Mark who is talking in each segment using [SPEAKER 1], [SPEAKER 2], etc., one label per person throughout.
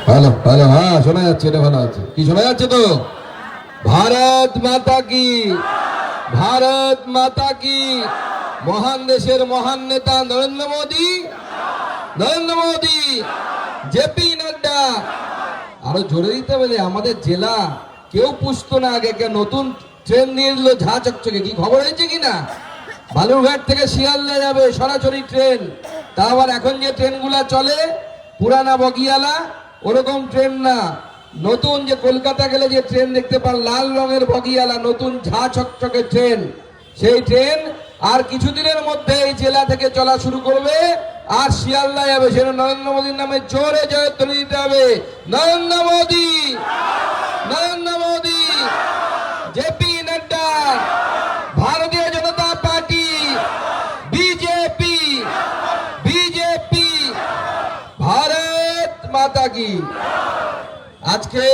[SPEAKER 1] ভালো ভালো, হ্যাঁ শোনা যাচ্ছে, এটা ভালো আছে। কি শোনা যাচ্ছে তো? ভারত মাতা কি, ভারত মাতা কি। মহান দেশের মহান নেতা নরেন্দ্র মোদী, নরেন্দ্র মোদী, জেপি নাড্ডা। আরো জোরে দিতে হবে। আমাদের জেলা কেউ পুষতো না আগে, নতুন ট্রেন নিয়ে এলো ঝা চকচকে। কি খবর হয়েছে কিনা? বালুরঘাট থেকে শিয়ালদা যাবে সরাসরি ট্রেন। তা আবার এখন যে ট্রেনগুলা চলে পুরানা বগিয়ালা, ওরকম ট্রেন না। নতুন যে কলকাতা গেলে যে ট্রেন দেখতে পান লাল রঙের বগিয়ালা, নতুন ঝা চকচকে ট্রেন, সেই ট্রেন আর কিছুদিনের মধ্যে এই জেলা থেকে চলা শুরু করবে আর শিয়ালদা যাবে। সেটা নরেন্দ্র মোদীর নামে জোরে জয়ধ্বনি দিতে হবে। নরেন্দ্র মোদী, নরেন্দ্র মোদী, জেপি নাড্ডা, ভারতীয় জনতা পার্টি, বিজেপি, বিজেপি, ভারত মাতা কি। আজকে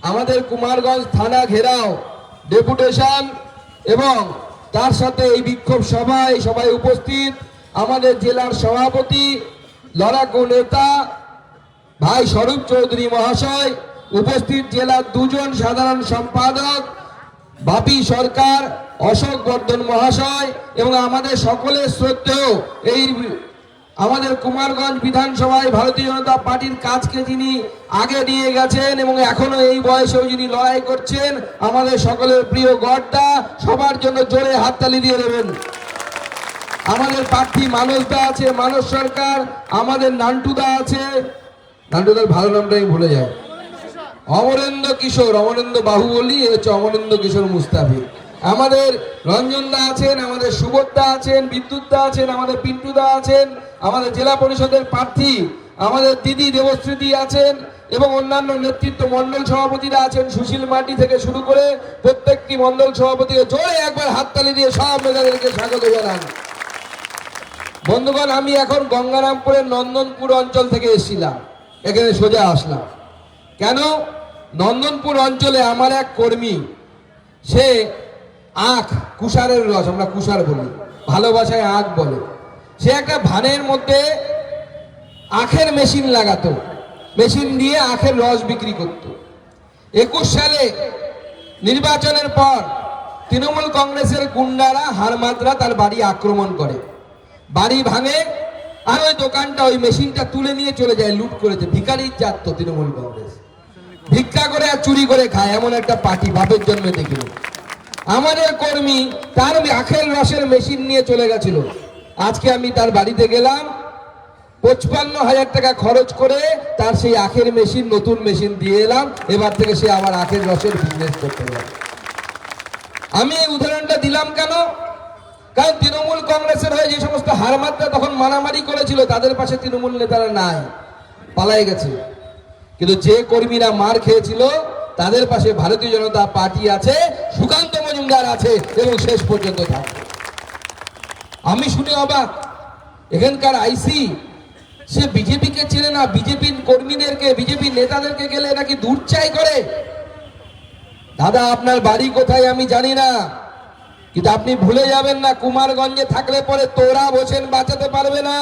[SPEAKER 1] আমাদের কুমারগঞ্জ থানা ঘেরাও, ডেপুটেশন এবং তার সাথে এই বিক্ষোভ সভায় উপস্থিত আমাদের জেলার সভাপতি, লড়াকু নেতা ভাই স্বরূপ চৌধুরী মহাশয়, উপস্থিত জেলার দুজন সাধারণ সম্পাদক বাপি সরকার, অশোক বর্ধন মহাশয় এবং আমাদের সকলের শ্রদ্ধেয় এই আমাদের কুমারগঞ্জ বিধানসভায় ভারতীয় জনতা পার্টির কাজকে যিনি আগে নিয়ে গেছেন এবং এখনো এই বয়সেও যিনি লড়াই করছেন, আমাদের সকলের প্রিয় গড্ডা। সবার জন্য জোরে হাততালি দিয়ে দেবেন। আমাদের প্রার্থী মানসদা আছে, মানস সরকার, আমাদের নান্টুদা আছে, নান্টুদার ভালো নামটা আমি ভুলে যাই, অমরেন্দ্র কিশোর, অমরেন্দ্র বাহুবলী হচ্ছে অমরেন্দ্র কিশোর মুস্তাফি। আমাদের রঞ্জনদা আছেন, আমাদের সুবোধদা আছেন, বিদ্যুৎদা আছেন, আমাদের পিন্টুদা আছেন, আমাদের জেলা পরিষদের প্রার্থী আমাদের দিদি দেবশ্রীদি আছেন এবং অন্যান্য নেতৃত্ব মন্ডল সভাপতিরা আছেন। সুশীল মাটি থেকে শুরু করে প্রত্যেকটি মন্ডল সভাপতিকে জোরে একবার হাততালি দিয়ে সব নেতাদেরকে স্বাগত জানান। বন্ধুগণ, আমি এখন গঙ্গারামপুরের নন্দনপুর অঞ্চল থেকে এসেছিলাম, এখানে সোজা আসলাম। কেন? নন্দনপুর অঞ্চলে আমার এক কর্মী, সে আখ, কুষারের রস, আমরা কুষার বলি, ভালোবাসায় আখ বলে, সে একটা ভানের মধ্যে আখের মেশিন লাগাতো, মেশিন দিয়ে আখের রস বিক্রি করত। 21 সালে নির্বাচনের পর তৃণমূল কংগ্রেসের গুন্ডারা হারমাদরা তার বাড়ি আক্রমণ করে, বাড়ি ভাঙে আর ওই দোকানটা, ওই মেশিনটা তুলে নিয়ে চলে যায়, লুট করেছে। ভিখারির জাত তো তৃণমূল কংগ্রেস, ভিক্ষা করে আর চুরি করে খায়, এমন একটা পার্টি বাপের জন্মে দেখিল। আমাদের কর্মী তার আখের রসের মেশিন নিয়ে চলে গেছিল। আজকে আমি তার বাড়িতে গেলাম, 55,000 টাকা খরচ করে তার সেই আখের মেশিন, নতুন মেশিন দিয়ে এলাম। এবার থেকে সে আবার আখের রসের বিজনেস করতে পারে। আমি এই উদাহরণটা দিলাম কেন? কারণ তৃণমূল কংগ্রেসের হয়ে যে সমস্ত হারমাদরা তখন মারামারি করেছিল, তাদের পাশে তৃণমূল নেতারা নাই, পালাই গেছে। কিন্তু যে কর্মীরা মার খেয়েছিল তাদের পাশে ভারতীয় জনতা পার্টি আছে, সুকান্ত মজুমদার আছে এবং শেষ পর্যন্ত থাকবে। আমি শুনে অবাক, এখানকার আইসি সে বিজেপিকে চেনে না, বিজেপির কর্মীদেরকে, বিজেপি নেতাদেরকে গেলে নাকি দুর্চাই করে। দাদা, আপনার বাড়ি কোথায় আমি জানি না, কিন্তু আপনি ভুলে যাবেন না, কুমারগঞ্জে থাকলে পরে তোরা বসেন বাঁচাতে পারবে না।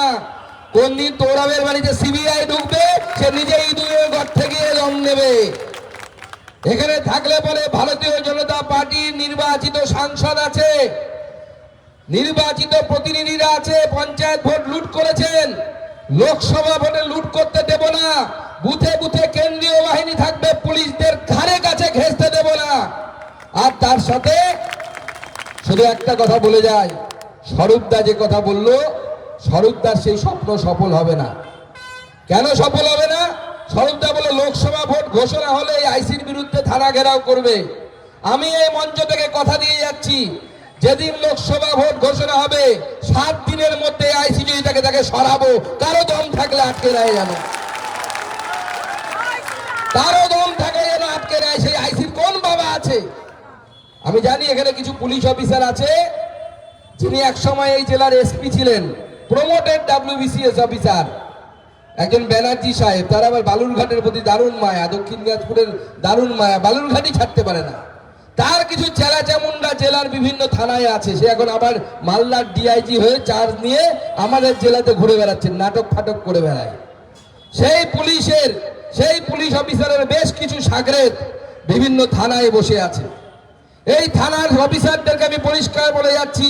[SPEAKER 1] কোন দিন তোরাবের বাড়িতে সিবিআই ঢুকবে, সে নিজে ইঁদুরের ঘর থেকে দম নেবে। এখানে থাকলে পরে ভারতীয় জনতা পার্টির নির্বাচিত সাংসদ আছে, নির্বাচিত প্রতিনিধিরা আছে, পঞ্চায়েত ভোট লুট করেছেন, লোকসভা ভোটে লুট করতে দেব না। বুথে বুথে কেন্দ্রীয় বাহিনী থাকবে, পুলিশদের ধারে কাছে ঘেঁষতে দেব না। আর তার সাথে শুধু একটা কথা বলে যায়, স্বরূপদা যে কথা বললো, স্বরূপদার সেই স্বপ্ন সফল হবে না। কেন সফল হবে না? স্বরূপদা বলে লোকসভা ভোট ঘোষণা হলে এই আইসির বিরুদ্ধে থানা ঘেরাও করবে। আমি এই মঞ্চ থেকে কথা দিয়ে যাচ্ছি, যেদিন লোকসভা ভোট ঘোষণা হবে 7 দিনের মধ্যে আইসি যদি তাকে সরাবো। কারো দম থাকলে আটকে নেয়, যেন কারো দম থাকে যেন আটকে নেয়। সেই আইসির কোন বাবা আছে? আমি জানি এখানে কিছু পুলিশ অফিসার আছে যিনি একসময় এই জেলার এসপি ছিলেন, প্রমোটেড WBCS অফিসার, একজন ব্যানার্জি সাহেব। তার আবার বালুরঘাটের প্রতি দারুণ মায়া, দক্ষিণ দিনাজপুরের দারুণ মায়া, বালুরঘাটই ছাড়তে পারে না। তার কিছু চেলা চামুন্ডা জেলার বিভিন্ন থানায় আছে, সে এখন আবার মালদার ডিআইজি হয়ে চার্জ নিয়ে আমাদের জেলাতে ঘুরে বেড়াচ্ছেন, নাটক ফাটক করে বেড়ায়। সেই পুলিশ অফিসারের বেশ কিছু সাগরেদ বিভিন্ন থানায় বসে আছে। এই থানার অফিসারদেরকে আমি পরিষ্কার বলে যাচ্ছি,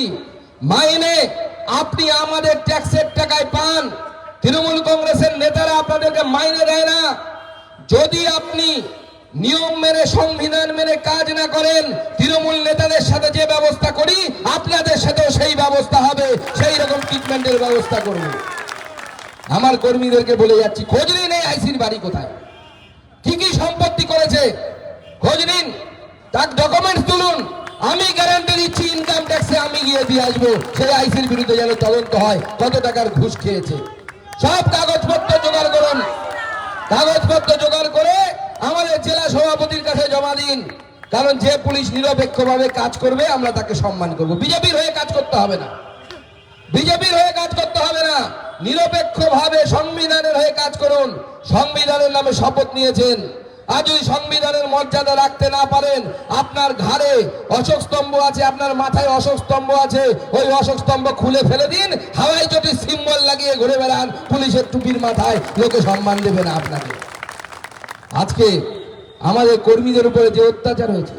[SPEAKER 1] মাইনে আপনি আমাদের ট্যাক্সের টাকায় পান, তৃণমূল কংগ্রেসের নেতারা আপনাদেরকে মাইনে দেয় না। যদি আপনি নিয়ম মেনে সংবিধান মেনে কাজ না করেন, তৃণমূল নেতাদের সাথে যে ব্যবস্থা করি আপনাদের সাথেও সেই ব্যবস্থা হবে, সেই রকম ট্রিটমেন্টের ব্যবস্থা করব। আমার কর্মীদেরকে বলে যাচ্ছি, খোঁজ নিন এই আইসির বাড়ি কোথায়, কি কি সম্পত্তি করেছে খোঁজ নিন, তার ডকুমেন্টস তুলুন। আমি গ্যারান্টি দিচ্ছি ইনকাম ট্যাক্সে আমি গিয়ে দিয়ে আসবো, সেই আইসির বিরুদ্ধে যেন তদন্ত হয় কত টাকার ঘুষ খেয়েছে। সব কাগজপত্র জোগাড় করুন, কাগজপত্র জোগাড় করে আমাদের জেলা সভাপতির কাছে জমা দিন। কারণ যে পুলিশ নিরপেক্ষভাবে কাজ করবে আমরা তাকে সম্মান করব। বিজেপির হয়ে কাজ করতে হবে না, বিজেপির হয়ে কাজ করতে হবে না, নিরপেক্ষভাবে সংবিধানের হয়ে কাজ করুন। সংবিধানের নামে শপথ নিয়েছেন, আজ যদি সংবিধানের মর্যাদা রাখতে না পারেন, আপনার ঘাড়ে অশোক স্তম্ভ আছে, আপনার মাথায় অশোক স্তম্ভ আছে, ওই অশোক স্তম্ভ খুলে ফেলে দিন, হাওয়াই চটি সিম্বল লাগিয়ে ঘুরে বেড়ান পুলিশের টুপির মাথায়, লোকে সম্মান দেবে না আপনাকে। আজকে আমাদের কর্মীদের উপরে যে অত্যাচার হয়েছে,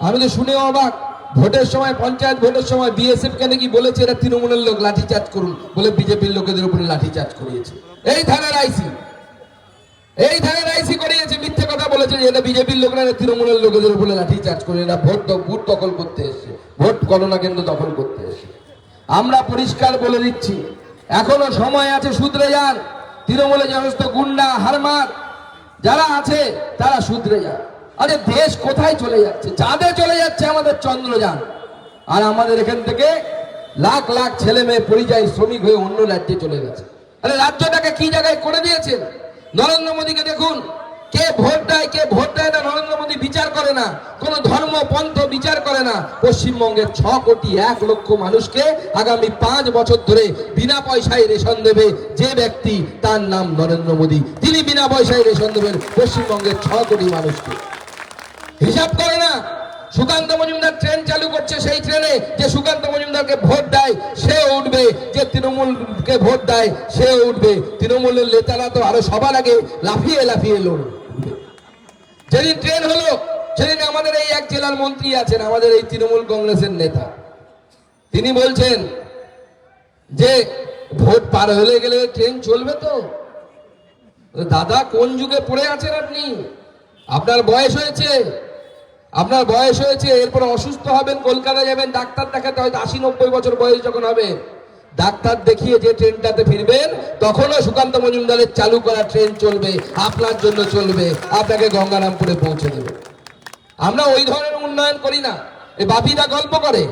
[SPEAKER 1] আমি তো শুনেও অবাক। ভোটের সময়, পঞ্চায়েত ভোটের সময় বিএসএফ কে নাকি বলেছে এরা তৃণমূলের লোক, লাঠিচার্জ করুন বলে বিজেপির লোকেদের উপরে লাঠিচার্জ করিয়েছে। এই থানার আইসি করিয়েছে, মিথ্যে কথা বলেছে যে এটা বিজেপির লোকরা তৃণমূলের লোকেদের উপরে লাঠিচার্জ করে, এরা বুথ দখল করতে এসছে, ভোট গণনা কেন্দ্র দখল করতে এসছে। আমরা পরিষ্কার বলে দিচ্ছি, এখনো সময় আছে, শুধরে যান। তৃণমূলে সমস্ত গুন্ডা হারমার যারা আছে তারা শুধরে যান। আরে দেশ কোথায় চলে যাচ্ছে? চাঁদে চলে যাচ্ছে আমাদের চন্দ্রযান, আর আমাদের এখান থেকে লাখ লাখ ছেলে মেয়ে পরিযায়ী শ্রমিক হয়ে অন্য রাজ্যে চলে গেছে। আরে রাজ্যটাকে কি জায়গায় করে দিয়েছেন? নরেন্দ্র মোদীকে দেখুন, কে ভোট দেয় না নরেন্দ্র মোদী বিচার করে না, কোন ধর্ম পন্থ বিচার করে না। পশ্চিমবঙ্গের 6,01,00,000 মানুষকে আগামী 5 বছর ধরে বিনা পয়সায় রেশন দেবে যে ব্যক্তি, তার নাম নরেন্দ্র মোদী। তিনি বিনা পয়সায় রেশন দেবেন পশ্চিমবঙ্গের 6 কোটি মানুষকে। হিসাব করে না। সুকান্ত মজুমদার ট্রেন চালু করছে, সেই ট্রেনে যে সুকান্ত মজুমদারকে ভোট দেয় সে উঠবে, যে তৃণমূলকে ভোট দেয় সে উঠবে। তৃণমূলের নেতারা তো আরো সবার আগে লাফিয়ে লাফিয়ে লড়বে। যেদিন ট্রেন হলো সেদিন আমাদের এই এক জেলার মন্ত্রী আছেন, আমাদের এই তৃণমূল কংগ্রেসের নেতা, তিনি বলছেন যে ভোট পার হলে গেলে ট্রেন চলবে তো। দাদা, কোন যুগে পড়ে আছেন আপনি? আপনার বয়স হয়েছে, এরপর অসুস্থ হবেন, কলকাতা যাবেন ডাক্তার দেখাতে, হয়তো 80-90 বছর বয়স যখন হবে, ডাক্তার দেখিয়ে যে ট্রেনটাতে ফিরবেন, তখনও সুকান্ত মজুমদারের চালু করা ট্রেন চলবে, আপনার জন্য চলবে, আপনাকে গঙ্গারামপুরে পৌঁছে দেবে। আমরা ওই ধরনের উন্নয়ন করি না। এই বাপিদা গল্প করে,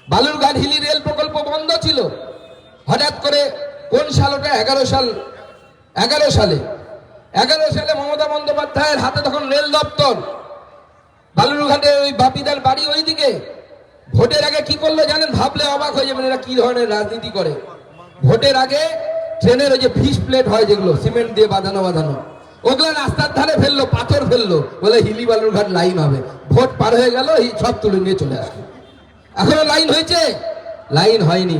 [SPEAKER 1] বালুরঘাট হিলি রেল প্রকল্প বন্ধ ছিল, হঠাৎ করে কোন সাল ওটা, 11 সালে মমতা বন্দ্যোপাধ্যায়ের হাতে তখন রেল দপ্তর, বালুরঘাটে ওই বাপিদার বাড়ি ওইদিকে। ভোটের আগে কি করলো জানেন? ভাবলে অবাক হয়ে যাবেন এরা কি ধরনের রাজনীতি করে। ভোটের আগে ট্রেনের ওই যে ফিস প্লেট হয়, যেগুলো সিমেন্ট দিয়ে বাঁধানো, ওগুলো রাস্তার ধারে ফেললো, পাথর ফেললো, বলে হিলি বালুরঘাট লাইন হবে। ভোট পার হয়ে গেল, এই সব তুলে নিয়ে চলে আসলো। এখনো লাইন হয়েছে? লাইন হয়নি।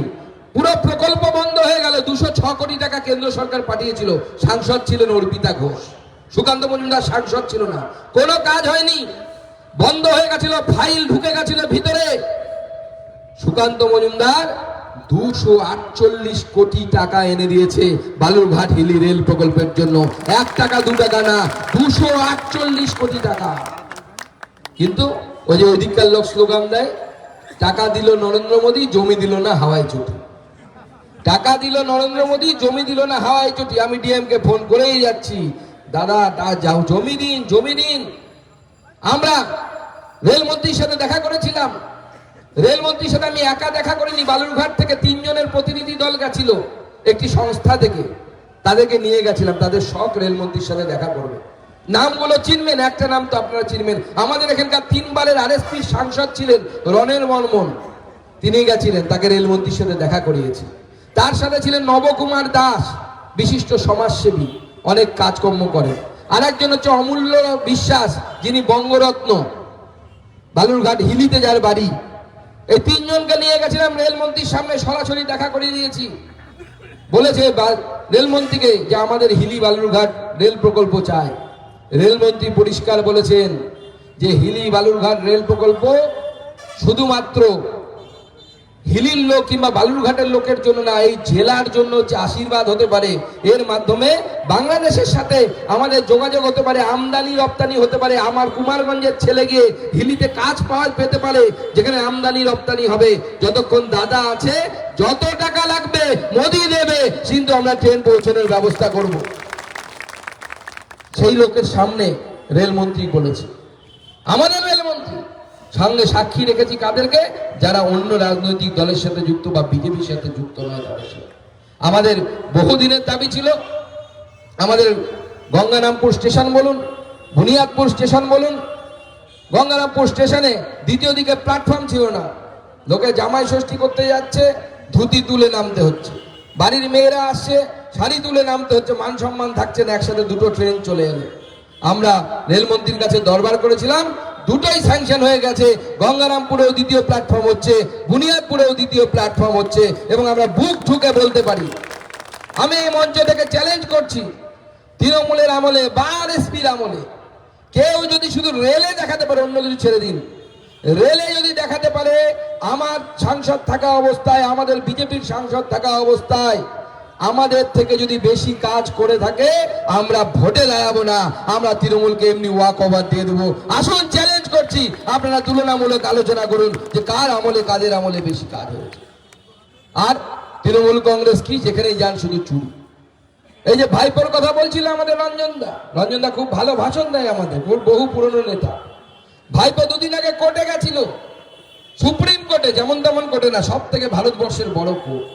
[SPEAKER 1] পুরো প্রকল্প বন্ধ হয়ে গেল। 206 কোটি টাকা কেন্দ্র সরকার পাঠিয়েছিল, সাংসদ ছিলেন অর্পিতা ঘোষ, সুকান্ত মজুমদার সাংসদ ছিল না, কোনো কাজ হয়নি, বন্ধ হয়ে গেছিল, ফাইল ঢুকে গেছিল ভিতরে। সুকান্ত মজুমদার 248 কোটি টাকা এনে দিয়েছে বালুরঘাট হিলি রেল প্রকল্পের জন্য। 1 টাকা 2 টাকা না, 248 কোটি টাকা। কিন্তু ওই যে ওইদিককার লোক স্লোগান দেয়, টাকা দিল নরেন্দ্র মোদী, জমি দিল না হাওয়াই চটি। টাকা দিল নরেন্দ্র মোদী, জমি দিল না হাওয়াই চটি। আমি ডিএমকে ফোন করেই যাচ্ছি, দাদা যাও, জমি দিন। আমরা রেলমন্ত্রীর সাথে দেখা করেছিলাম, রেলমন্ত্রীর সাথে আমি একা দেখা করিনি, বালুরঘাট থেকে 3 জনের প্রতিনিধি দল গেছিল একটি সংস্থা থেকে, তাদেরকে নিয়ে গেছিলাম, তাদের শখ রেলমন্ত্রীর সাথে দেখা করবে। নামগুলো চিনবেন, একটা নাম তো আপনারা চিনবেন, আমাদের এখানকার 3 বারের আরএসপির সাংসদ ছিলেন রণের বর্মন, তিনি গেছিলেন, তাকে রেলমন্ত্রীর সাথে দেখা করিয়েছি। তার সাথে ছিলেন নবকুমার দাস, বিশিষ্ট সমাজসেবী, অনেক কাজকর্ম করেন। আর একজন হচ্ছে অমূল্য বিশ্বাস, যিনি বঙ্গরত্ন, বালুরঘাট হিলিতে যার বাড়ি, এই তিনজনকে নিয়ে গেছিলাম রেলমন্ত্রীর সামনে, সরাসরি দেখা করিয়ে দিয়েছি। বলেছে রেলমন্ত্রীকে যে আমাদের হিলি বালুরঘাট রেল প্রকল্প চাই। রেলমন্ত্রী পরিষ্কার বলেছেন যে হিলি বালুরঘাট রেল প্রকল্প শুধুমাত্র হিলির লোক কিংবা বালুরঘাটের লোকের জন্য না, এই জেলার জন্য যে আশীর্বাদ হতে পারে। এর মাধ্যমে বাংলাদেশের সাথে আমাদের যোগাযোগ হতে পারে, আমদানি রপ্তানি হতে পারে। আমার কুমারগঞ্জের ছেলে গিয়ে হিলিতে কাজ পেতে পারে, যেখানে আমদানি রপ্তানি হবে। যতক্ষণ দাদা আছে, যত টাকা লাগবে মোদি দেবে, কিন্তু আমরা ট্রেন পৌঁছানোর ব্যবস্থা করব। সেই লোকের সামনে রেলমন্ত্রী বলেছে, আমাদের রেলমন্ত্রী সঙ্গে সাক্ষী রেখেছি কাদেরকে? যারা অন্য রাজনৈতিক দলের সাথে যুক্ত বা বিজেপির সাথে যুক্ত নয় তাদের সাথে। আমাদের বহুদিনের দাবি ছিল, আমাদের গঙ্গারামপুর স্টেশন বলুন, বুনিয়াদপুর স্টেশন বলুন, গঙ্গারামপুর স্টেশনে দ্বিতীয় দিকে প্ল্যাটফর্ম ছিল না। লোকে জামাই ষষ্ঠী করতে যাচ্ছে, ধুতি তুলে নামতে হচ্ছে। বাড়ির মেয়েরা আসছে, শাড়ি তুলে নামতে হচ্ছে। মান সম্মান থাকছে না। একসাথে দুটো ট্রেন চলে এলো। আমরা রেলমন্ত্রীর কাছে দরবার করেছিলাম, দুটোই স্যাংশন হয়ে গেছে। গঙ্গারামপুরেও দ্বিতীয় প্ল্যাটফর্ম হচ্ছে, বুনিয়াদপুরেও দ্বিতীয় প্ল্যাটফর্ম হচ্ছে। এবং আমরা বুক ঠুকে বলতে পারি, আমি এই মঞ্চ থেকে চ্যালেঞ্জ করছি, তৃণমূলের আমলে বা আরএসপির আমলে কেউ যদি শুধু রেলে দেখাতে পারে, অন্য কিছু ছেড়ে দিন, রেলে যদি দেখাতে পারে আমার সাংসদ থাকা অবস্থায়, আমাদের বিজেপির সাংসদ থাকা অবস্থায় আমাদের থেকে যদি বেশি কাজ করে থাকে, আমরা ভোটে দাঁড়াবো না, আমরা তৃণমূলকে এমনি ওয়াক ওভার দিয়ে দেবো। আসুন, চ্যালেঞ্জ করছি, আপনারা তুলনামূলক আলোচনা করুন যে কার আমলে, কাদের আমলে বেশি কাজ হয়েছে। আর তৃণমূল কংগ্রেস কি, যেখানেই যান শুধু চুরি। এই যে ভাইপোর কথা বলছিল আমাদের রঞ্জনদা খুব ভালো ভাষণ দেয়, আমাদের বহু পুরনো নেতা। ভাইপো দুদিন আগে কোর্টে গেছিল, সুপ্রিম কোর্টে, যেমন তেমন কোর্টে না, সব থেকে ভারতবর্ষের বড় কোর্ট।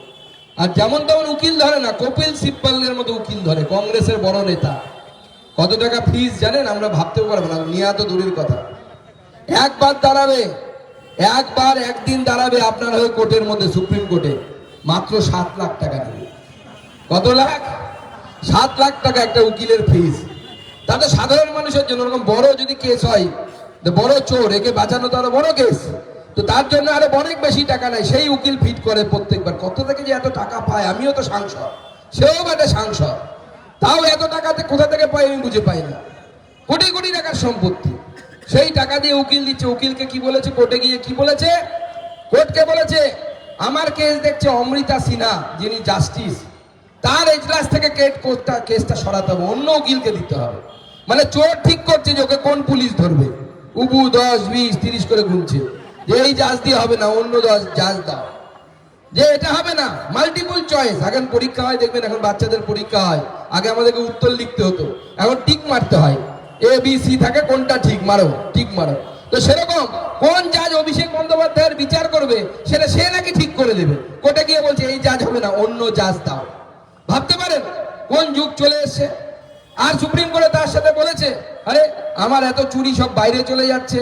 [SPEAKER 1] আর যেমন তেমন উকিল ধরে না, কপিল সিব্বলের মতো উকিল ধরে, কংগ্রেসের বড় নেতা। কত টাকা ফিস জানেন? আমরা ভাবতেও পারবো না, নিহত দূরের কথা। একদিন দাঁড়াবে আপনার হয়ে কোর্টের মধ্যে, সুপ্রিম কোর্টে, মাত্র 7 লাখ টাকা দেবে। কত লাখ? 7 লাখ টাকা একটা উকিলের ফিস। তাতে সাধারণ মানুষের জন্য, ওরকম বড় যদি কেস হয়, বড় চোর, একে বাঁচানো তো আরো বড় কেস, তো তার জন্য আরো অনেক বেশি টাকা নেয়। সেই উকিল ফিট করে প্রত্যেকবার। কত থেকে যে এত টাকা পায়, আমিও তো সাংসদ, সেও একটা সাংসদ, তাও এত টাকাতে কোথা থেকে পাই আমি বুঝে পাই না। কোটি কোটি টাকার সম্পত্তি, সেই টাকা দিয়ে উকিল দিচ্ছে। উকিলকে কি বলেছে কোর্টে গিয়ে? কি বলেছে? কোর্টকে বলেছে, আমার কেস দেখছে অমৃতা সিনহা, যিনি জাস্টিস, তার এজলাস থেকে কেসটা সরাতে হবে, অন্য উকিলকে দিতে হবে। মানে চোর ঠিক করছে যে ওকে কোন পুলিশ ধরবে। উবু 10, 20, 30 করে গুনছে, যে এই জাজ দিয়ে হবে না, অন্য জাজ দাও, যে এটা হবে না। Multiple choice. এখন পরীক্ষা হয়, দেখবেন এখন বাচ্চাদের পরীক্ষা হয়, আগে আমাদেরকে উত্তর লিখতে হতো, এখন টিক মারতে হয়। ABC থাকে, কোনটা ঠিক, মারো, টিক মারো। তো সেরকম কোন জাজ অভিষেক বন্দ্যোপাধ্যায়ের বিচার করবে, সেটা সে নাকি ঠিক করে দেবে। কোর্টে গিয়ে বলছে এই জাজ হবে না, অন্য জাজ দাও। ভাবতে পারেন কোন যুগ চলে এসছে। আর সুপ্রিম কোর্টে তার সাথে বলেছে, আরে আমার এত চুরি সব বাইরে চলে যাচ্ছে,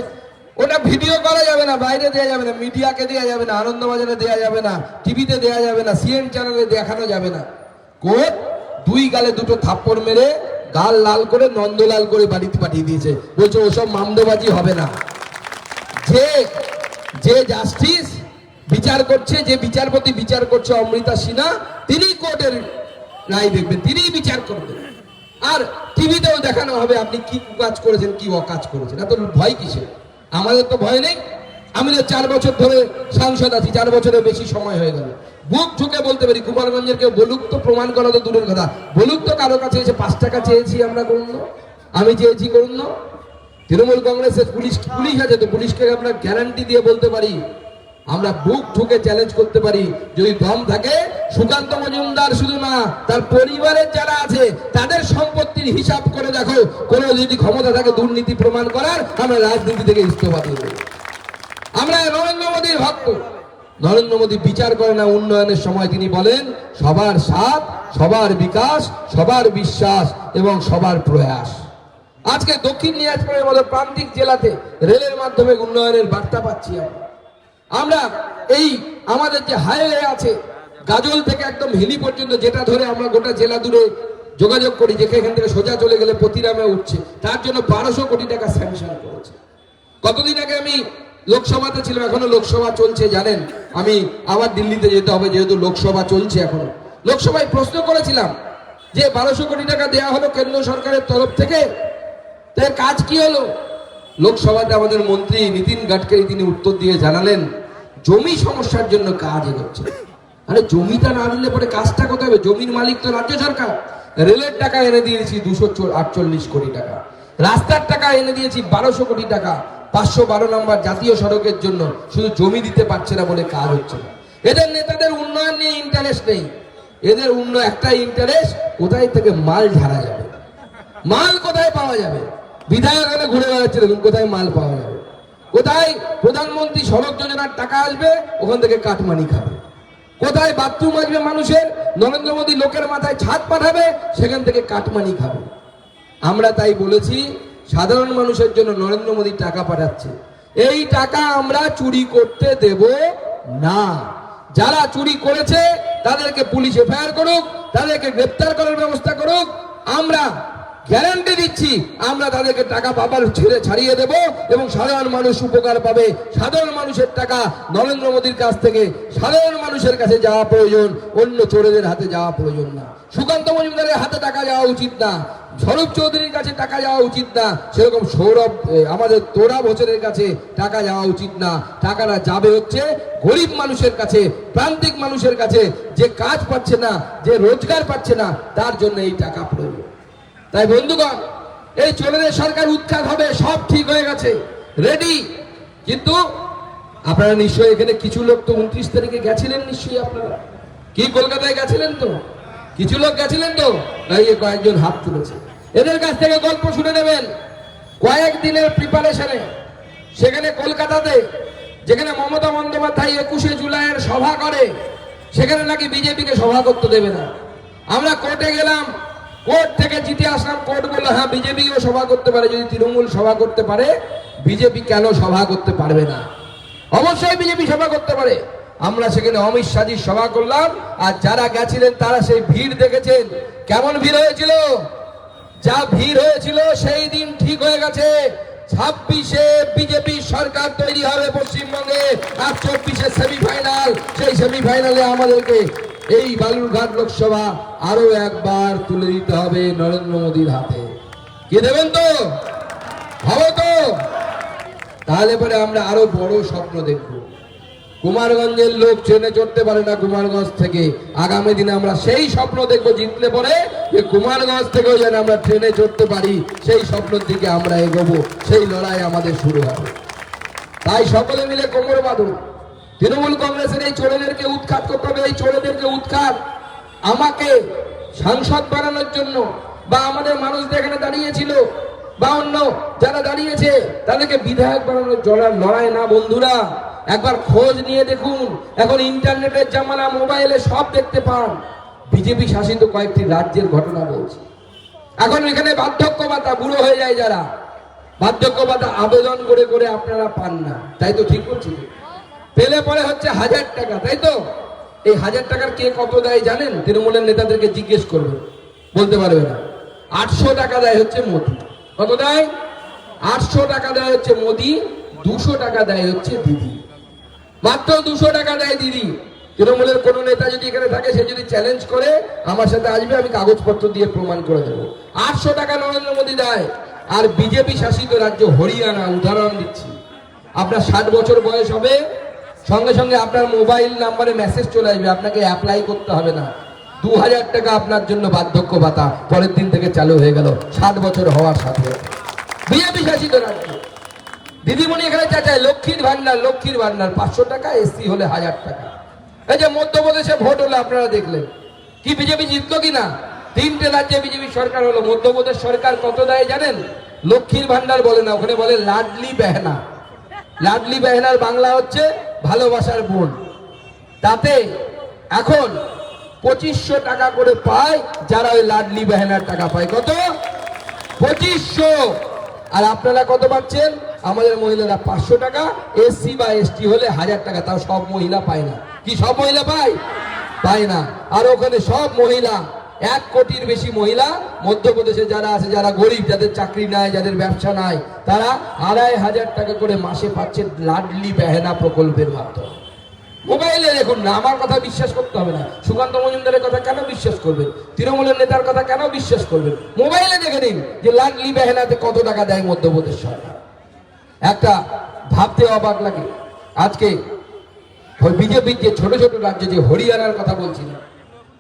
[SPEAKER 1] ওটা ভিডিও করা যাবে না, বাইরে দেওয়া যাবে না, মিডিয়াকে দেওয়া যাবে না, আনন্দবাজারে দেওয়া যাবে না, টিভিতে দেওয়া যাবে না, সিএন চ্যানেলে দেখানো যাবে না। কোর্ট 2 গালে 2 থাপ্পড় মেরে গাল লাল করে নন্দলাল করে বাড়িতে পাঠিয়ে দিয়েছে। বলছে ওসব মামদোবাজি হবে না। যে জাস্টিস বিচার করছে, যে বিচারপতি বিচার করছে অমৃতা সিনহা, তিনি কোর্টের রায় দেখবেন, তিনিই বিচার করবেন। আর টিভিতেও দেখানো হবে আপনি কি কাজ করেছেন, কি অকাজ করেছেন। এত ভয় কিসের? আমাদের তো ভয় নেই। আমি তো 4 বছর ধরে সাংসদ আছি, 4 বছরের বেশি সময় হয়ে গেল। বুক ঠুকে বলতে পারি, কুমারগঞ্জের কেউ বলুক তো, প্রমাণ করা তো দূরের কথা, বলুক তো কারো কাছে এসে 5 টাকা চেয়েছি আমরা, করুন না, আমি চেয়েছি, করুন না। তৃণমূল কংগ্রেসের পুলিশ আছে, তো পুলিশকে আমরা গ্যারান্টি দিয়ে বলতে পারি, আমরা বুক ঠুকে চ্যালেঞ্জ করতে পারি, যদি দম থাকে সুকান্ত মজুমদার শুধু না, তার পরিবারের যারা আছে তাদের সম্পত্তির হিসাব করে দেখো, কোনো যদি ক্ষমতা থাকে দুর্নীতি প্রমাণ করার, আমরা রাজনীতি থেকে ইস্তফা দিয়ে দেব। আমরা নরেন্দ্র মোদীর ভক্ত। নরেন্দ্র মোদী বিচার করে না, উন্নয়নের সময় তিনি বলেন সবার সাথ, সবার বিকাশ, সবার বিশ্বাস এবং সবার প্রয়াস। আজকে দক্ষিণ দিনাজপুরের মতো প্রান্তিক জেলাতে রেলের মাধ্যমে উন্নয়নের বার্তা পাচ্ছি। আমরা এই আমাদের যে হাইওয়ে আছে, গাজল থেকে একদম হিলি পর্যন্ত, যেটা ধরে আমরা গোটা জেলা দূরে যোগাযোগ করি, যেখান থেকে সোজা চলে গেলে প্রতিরামে উঠছে, তার জন্য 1200 কোটি টাকা স্যাংশন করেছে। কতদিন আগে আমি লোকসভাতে ছিলাম, এখনো লোকসভা চলছে জানেন, আমি আবার দিল্লিতে যেতে হবে যেহেতু লোকসভা চলছে এখনো। লোকসভায় প্রশ্ন করেছিলাম যে 1200 কোটি টাকা দেওয়া হলো কেন্দ্র সরকারের তরফ থেকে, তার কাজ কি হলো? লোকসভাতে আমাদের মন্ত্রী নীতিন গাডকারি তিনি উত্তর দিয়ে জানালেন জমি সমস্যার জন্য কাজ এগোচ্ছে। আরে জমিটা না দিলে পরে কাজটা কোথায় হবে? জমির মালিক তো রাজ্য সরকার। রেলের টাকা এনে দিয়েছি 248 কোটি টাকা, রাস্তার টাকা এনে দিয়েছি 1200 কোটি টাকা, 512 নম্বর জাতীয় সড়কের জন্য, শুধু জমি দিতে পারছে না বলে কাজ হচ্ছে না। এদের নেতাদের উন্নয়ন নিয়ে ইন্টারেস্ট নেই, এদের একটাই ইন্টারেস্ট কোথায় থেকে মাল ঝাড়া যাবে, মাল কোথায় পাওয়া যাবে। বিধায়ক এখানে ঘুরে বেড়াচ্ছে দেখুন কোথায় মাল পাওয়া যাবে, কোথায় প্রধানমন্ত্রী সড়ক যোজনার টাকা আসবে ওখান থেকে কাটমানি খাবে, কোথায় বাথরুম আসবে মানুষের, নরেন্দ্র মোদী লোকের মাথায় ছাদ পাঠাবে সেখান থেকে কাটমানি খাবে। আমরা তাই বলেছি সাধারণ মানুষের জন্য নরেন্দ্র মোদী টাকা পাঠাচ্ছে, এই টাকা আমরা চুরি করতে দেব না। যারা চুরি করেছে তাদেরকে পুলিশ এফআইআর করুক, তাদেরকে গ্রেপ্তার করার ব্যবস্থা করুক। আমরা গ্যারান্টি দিচ্ছি আমরা তাদেরকে টাকা পাবার ছাড়িয়ে দেব এবং সাধারণ মানুষ উপকার পাবে। সাধারণ মানুষের টাকা নরেন্দ্র মোদীর কাছ থেকে সাধারণ মানুষের কাছে যাওয়া প্রয়োজন, অন্য চোরেদের হাতে যাওয়া প্রয়োজন না। সুকান্ত মজুমদারের হাতে টাকা যাওয়া উচিত না, স্বরূপ চৌধুরীর কাছে টাকা যাওয়া উচিত না, সেরকম আমাদের তোরাব হোসেনের কাছে টাকা যাওয়া উচিত না। টাকাটা যাবে হচ্ছে গরিব মানুষের কাছে, প্রান্তিক মানুষের কাছে, যে কাজ পাচ্ছে না, যে রোজগার পাচ্ছে না, তার জন্য এই টাকা প্রয়োজন। তাই বন্ধুগণ, এই চোরেদের সরকার উৎখাত হবে, সব ঠিক হয়ে গেছে, রেডি। কিন্তু আপনারা নিশ্চয়ই এখানে কিছু লোক তো 29 তারিখে গেছিলেন, নিশ্চয়ই আপনারা কি কলকাতায় গেছিলেন তো, কিছু লোক গেছিলেন তো, তাই কয়েকজন হাত তুলেছে। এদের কাছ থেকে গল্প শুনে নেবেন কয়েকদিনের প্রিপারেশনে। সেখানে কলকাতাতে যেখানে মমতা বন্দ্যোপাধ্যায় 21শে জুলাইয়ের সভা করে, সেখানে নাকি বিজেপিকে সভা করতে দেবে না। আমরা কোর্টে গেলাম, কোর্ট থেকে জিতে আসলাম, কোর্ট বললো হ্যাঁ বিজেপিও সভা করতে পারে, যদি তৃণমূল সভা করতে পারে বিজেপি কেন সভা করতে পারবে না? অবশ্যই বিজেপি সভা করতে পারে। আমরা সেখানে অমিত শাহজির সভা করলাম, আর যারা গেছিলেন তারা সেই ভিড় দেখেছেন, কেমন ভিড় হয়েছিল। যা ভিড় হয়েছিল সেই দিন ঠিক হয়ে গেছে, 26শে বিজেপি সরকার তৈরি হবে পশ্চিমবঙ্গে, আর 24শে সেমিফাইনাল। সেই সেমিফাইনালে আমাদেরকে এই বালুরঘাট লোকসভা আরো একবার তুলে দিতে হবে নরেন্দ্র মোদীর হাতে। কি দেবেন তো? হবে তো? তাহলে পরে আমরা আরো বড় স্বপ্ন দেখব। কুমারগঞ্জের লোক ট্রেনে চড়তে পারে না কুমারগঞ্জ থেকে, আগামী দিনে আমরা সেই স্বপ্ন দেখবো জিতলে পরে যে কুমারগঞ্জ থেকেও যেন আমরা ট্রেনে চড়তে পারি, সেই স্বপ্নের দিকে আমরা এগোবো, সেই লড়াই আমাদের শুরু হবে। তাই সকলে মিলে কোমর বাঁধুন। তৃণমূল কংগ্রেসের এই চোরেদেরকে উৎখাত করতে হবে। এই চোরেদেরকে উৎখাত আমাকে সাংসদ বানানোর জন্য, বা আমাদের মানুষদের এখানে দাঁড়িয়েছিল বা অন্য যারা দাঁড়িয়েছে তাদেরকে বিধায়ক বানানোর লড়াই না বন্ধুরা। একবার খোঁজ নিয়ে দেখুন, এখন ইন্টারনেটের জামানা, মোবাইলে সব দেখতে পান। বিজেপি শাসিত কয়েকটি রাজ্যের ঘটনা বলছি। এখন এখানে বার্ধক্য ভাতা, বুড়ো হয়ে যায় যারা, বার্ধক্য ভাতা আবেদন করে করে আপনারা পান না, তাই তো? ঠিক বলছি? পেলে পরে হচ্ছে 1000 টাকা, তাই তো? এই 1000 টাকার কে কত দেয় জানেন? তৃণমূলের নেতাদেরকে জিজ্ঞেস করবে, বলতে পারবে না। 800 টাকা দেয় হচ্ছে মোদি। কত দেয়? 800 টাকা দেয় হচ্ছে মোদি, 200 টাকা দেয় হচ্ছে দিদি। মাত্র 200 টাকা দেয় দিদি। তৃণমূলের কোন নেতা যদি এখানে থাকে, সে যদি চ্যালেঞ্জ করে আমার সাথে আসবে, আমি কাগজপত্র দিয়ে প্রমাণ করে দেবো। 800 টাকা নরেন্দ্র মোদী দেয়। আর বিজেপি শাসিত রাজ্য হরিয়ানা, উদাহরণ দিচ্ছি, আপনার 60 বছর বয়স হবে, সঙ্গে সঙ্গে আপনার মোবাইল নাম্বারে মেসেজ চলে আসবে, আপনাকে অ্যাপ্লাই করতে হবে না। 2000 টাকা আপনার জন্য বার্ধক্য ভাতা পরের দিন থেকে চালু হয়ে গেল, 60 বছর হওয়ার সাথে। বিজেপি শাসিত রাজ্য। দিদিমণি এখানে চাচায় লক্ষ্মীর ভান্ডার, লক্ষ্মীর ভান্ডার 500 টাকা, এসসি হলে 1000 টাকা। এই যে মধ্যপ্রদেশে ভোট হলো, আপনারা দেখলেন কি বিজেপি জিতলো কিনা? 3টে রাজ্যে বিজেপি সরকার হলো। মধ্যপ্রদেশ সরকার কত দেয় জানেন? লক্ষ্মীর ভান্ডার বলে না, ওখানে বলে লাডলি বেহনা। লাডলি বেহনার বাংলা হচ্ছে ভালোবাসার বোন। তাতে এখন 2500 টাকা করে পায় যারা ওই লাডলি বেহনার টাকা পায়। কত? 2500। আর আপনারা কত পাচ্ছেন? আমাদের মহিলারা 500 টাকা, এসসি বা এসটি হলে 1000 টাকা। তাও সব মহিলা পায় না। কি সব মহিলা পায়? পায় না। আর ওখানে সব মহিলা 1 কোটির বেশি মহিলা মধ্যপ্রদেশে যারা আছে, যারা গরিব, যাদের চাকরি নাই, যাদের ব্যবসা নাই, তারা 2,500 টাকা করে মাসে পাচ্ছে লাডলি বেহেনা প্রকল্পের মাধ্যমে। মোবাইলে দেখুন না, আমার কথা বিশ্বাস করতে হবে না। সুকান্ত মজুমদারের কথা কেন বিশ্বাস করবেন? তৃণমূলের নেতার কথা কেন বিশ্বাস করবেন? মোবাইলে দেখে নিন যে লাডলি বেহেনাতে কত টাকা দেয় মধ্যপ্রদেশ সরকার। একটা ভাবতে অবাক লাগে। আজকে বিজেপির যে ছোট ছোট রাজ্য, যে হরিয়ানার কথা বলছি না,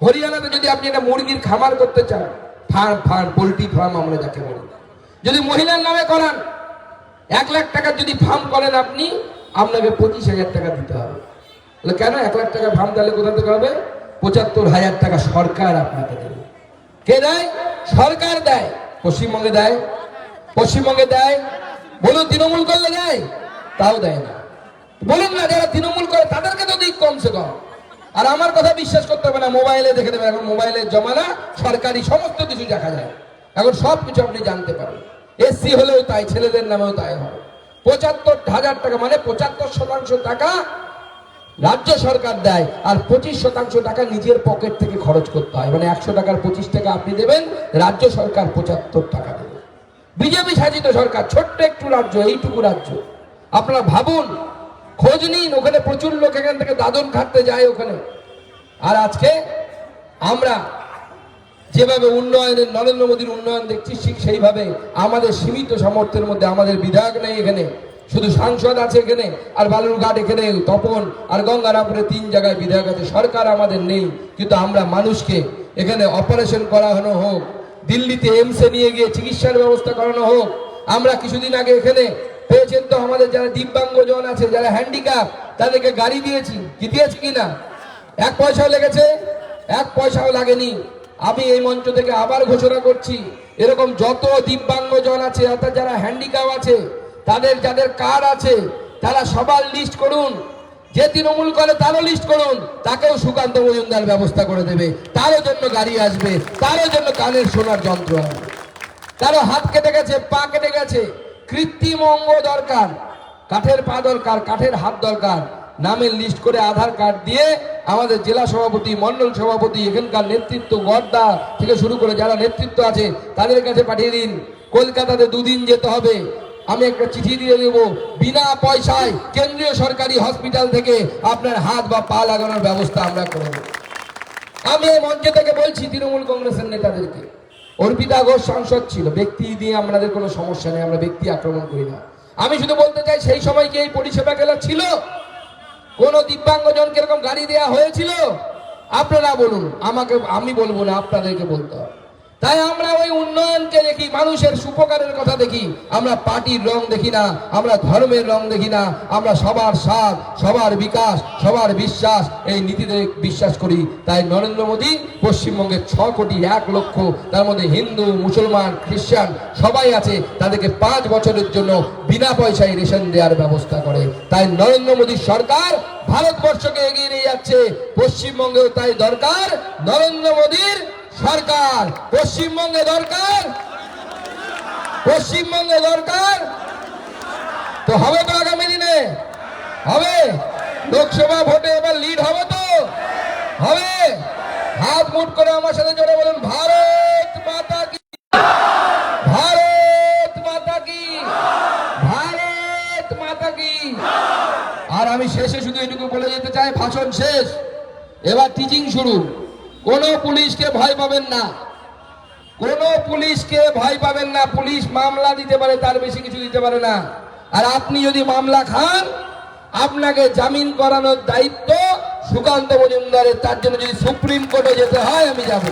[SPEAKER 1] হরিয়ানাতে যদি আপনি একটা মুরগির খামার করতে চান, ফার্ম পোল্ট্রি ফার্ম আমরা যাকে বলি, যদি মহিলার নামে করান, 1 লাখ টাকার যদি ফার্ম করেন আপনি, আপনাকে 25,000 টাকা দিতে হবে। কেন 1 লাখ টাকা ফার্ম? তাহলে কোথা থেকে হবে? 75,000 টাকা সরকার আপনাকে দেবে। কে দেয়? সরকার দেয়। পশ্চিমবঙ্গে দেয়? পশ্চিমবঙ্গে দেয়? বলুন, তৃণমূল করলে দেয়? তাও দেয় না। বলুন না, যারা তৃণমূল করে তাদেরকে তো দিক কমসে কম। আর আমার কথা বিশ্বাস করতে হবে না, মোবাইলে দেখে নেবেন। এখন মোবাইলের জমানা, সরকারি সমস্ত কিছু দেখা যায়, এখন সব কিছু আপনি জানতে পারেন। এসসি হলেও তাই, ছেলেদের নামেও তাই হয়। 75,000 টাকা মানে 75% টাকা রাজ্য সরকার দেয়, আর 25% টাকা নিজের পকেট থেকে খরচ করতে হয়। মানে 100 টাকার 25 টাকা আপনি দেবেন, রাজ্য সরকার 75 টাকা দেবে। বিজেপি শাসিত সরকার, ছোট্ট একটু রাজ্য, এইটুকু রাজ্য। আপনারা ভাবুন, খোঁজ নিন, ওখানে প্রচুর লোক এখান থেকে দাদন খাটতে যায় ওখানে। আর আজকে আমরা যেভাবে উন্নয়নের, নরেন্দ্র মোদীর উন্নয়ন দেখছি, ঠিক সেইভাবে আমাদের সীমিত সামর্থ্যের মধ্যে আমাদের বিধায়ক নেই এখানে, শুধু সাংসদ আছে এখানে, আর বালুরঘাট এখানে তপন, আর গঙ্গারামপুরে 3 জায়গায় বিধায়ক আছে। সরকার আমাদের নেই, কিন্তু আমরা মানুষকে এখানে অপারেশন করানো হোক, দিল্লিতে এমসে নিয়ে গিয়ে চিকিৎসার ব্যবস্থা করানো হোক। আমরা কিছুদিন আগে এখানে পেয়েছেন তো, আমাদের যারা দিব্যাঙ্গজন আছে, যারা হ্যান্ডিক্যাপ, তাদেরকে গাড়ি দিয়েছি। কি দিয়েছি কিনা? 1 পয়সাও লেগেছে? 1 পয়সাও লাগেনি। আমি এই মঞ্চ থেকে আবার ঘোষণা করছি, এরকম যত দিব্যাঙ্গজন আছে, অর্থাৎ যারা হ্যান্ডিক্যাপ আছে, তাদের যাদের কার্ড আছে, তারা সবার লিস্ট করুন। যে তৃণমূল করে তারও লিস্ট করুন, তাকেও সুকান্ত মজুমদার ব্যবস্থা করে দেবে। তারও জন্য গাড়ি আসবে, তারও জন্য কানের শোনার যন্ত্র আসবে। তারও হাত কেটে গেছে, পা কেটে গেছে, কৃত্রিম অঙ্গ দরকার, কাঠের পা দরকার, কাঠের হাত দরকার। নামের লিস্ট করে আধার কার্ড দিয়ে আমাদের জেলা সভাপতি, মন্ডল সভাপতি, এখানকার নেতৃত্ব, গর্দা থেকে শুরু করে যারা নেতৃত্ব আছে, তাদের কাছে পাঠিয়ে দিন। কলকাতাতে 2 দিন যেতে হবে। আমি একটা চিঠি দিয়ে দেব, বিনা পয়সায় কেন্দ্রীয় সরকারি হসপিটাল থেকে আপনার হাত বা পা লাগানোর ব্যবস্থা আমরা করে দেব। আমি এই মঞ্চ থেকে বলছি তৃণমূল কংগ্রেসের নেতাদেরকে, অর্পিতা ঘোষ সাংসদ ছিল, ব্যক্তি দিয়ে আমাদের কোনো সমস্যা নেই, আমরা ব্যক্তি আক্রমণ করি না। আমি শুধু বলতে চাই, সেই সময় কি এই পরিষেবা গেলা ছিল? কোন দিব্যাঙ্গজনকে এরকম গাড়ি দেওয়া হয়েছিল? আপনারা বলুন, আমাকে, আমি বলবো না, আপনাদেরকে বলতে হবে। তাই আমরা ওই উন্নয়নকে দেখি, মানুষের সুপকারের কথা দেখি। আমরা পার্টির রং দেখি না, আমরা ধর্মের রং দেখি না, আমরা সবার সাথ, সবার বিকাশ, সবার বিশ্বাস, এই নীতিতে বিশ্বাস করি। তাই নরেন্দ্র মোদী পশ্চিমবঙ্গে 6 কোটি 1 লক্ষ, তার মধ্যে হিন্দু, মুসলমান, খ্রিস্টান সবাই আছে, তাদেরকে 5 বছরের জন্য বিনা পয়সায় রেশন দেওয়ার ব্যবস্থা করে। তাই নরেন্দ্র মোদীর সরকার ভারতবর্ষকে এগিয়ে নিয়ে যাচ্ছে, পশ্চিমবঙ্গেও তাই দরকার নরেন্দ্র মোদীর সরকার। পশ্চিমবঙ্গে দরকার, পশ্চিমবঙ্গে দরকার তো হবে তো, আগামী দিনে হবে। লোকসভা ভোটে এবার লিড হবে তো, হবে। হাত মুঠ করে আমার সাথে জোরে বলুন, ভারত মাতা কি, ভারত মাতা কি, ভারত মাতা কি। আর আমি শেষে শুধু এটুকু বলে যেতে চাই, ভাষণ শেষ, এবার টিচিং শুরু। কোনো পুলিশকে ভয় পাবেন না, কোনো পুলিশকে ভয় পাবেন না। পুলিশ মামলা দিতে পারে, তার বেশি কিছু দিতে পারে না। আর আপনি যদি মামলা খান, আপনাকে জামিন করানোর দায়িত্ব সুকান্ত মজুমদারের। তার জন্য যদি সুপ্রিম কোর্টে যেতে হয়, আমি যাব।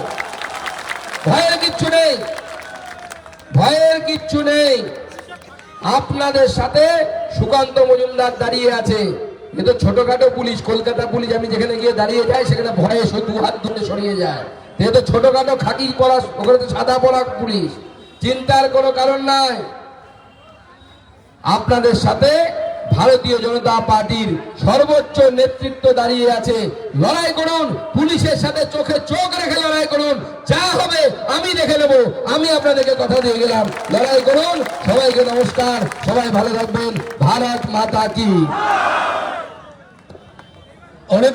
[SPEAKER 1] ভয়ের কিচ্ছু নেই, ভয়ের কিচ্ছু নেই। আপনাদের সাথে সুকান্ত মজুমদার দাঁড়িয়ে আছে। এ তো ছোটখাটো পুলিশ, কলকাতা পুলিশ আমি যেখানে গিয়ে দাঁড়িয়ে যাই, সেখানে ভয়ে 2 হাত ধরে সরিয়ে যায়। এ তো ছোটখাটো খাকি পরা, ওখানে তো সাদা পরা পুলিশ। চিন্তার কোনো কারণ নাই। আপনাদের সাথে ভারতীয় জনতা পার্টির সর্বোচ্চ নেতৃত্ব দাঁড়িয়ে আছে। লড়াই করুন, পুলিশের সাথে চোখে চোখ রেখে লড়াই করুন। যা হবে আমি দেখে নেব। আমি আপনাদেরকে কথা দিয়ে গেলাম, লড়াই করুন। সবাইকে নমস্কার, সবাই ভালো থাকবেন। ভারত মাতা কি। অনেক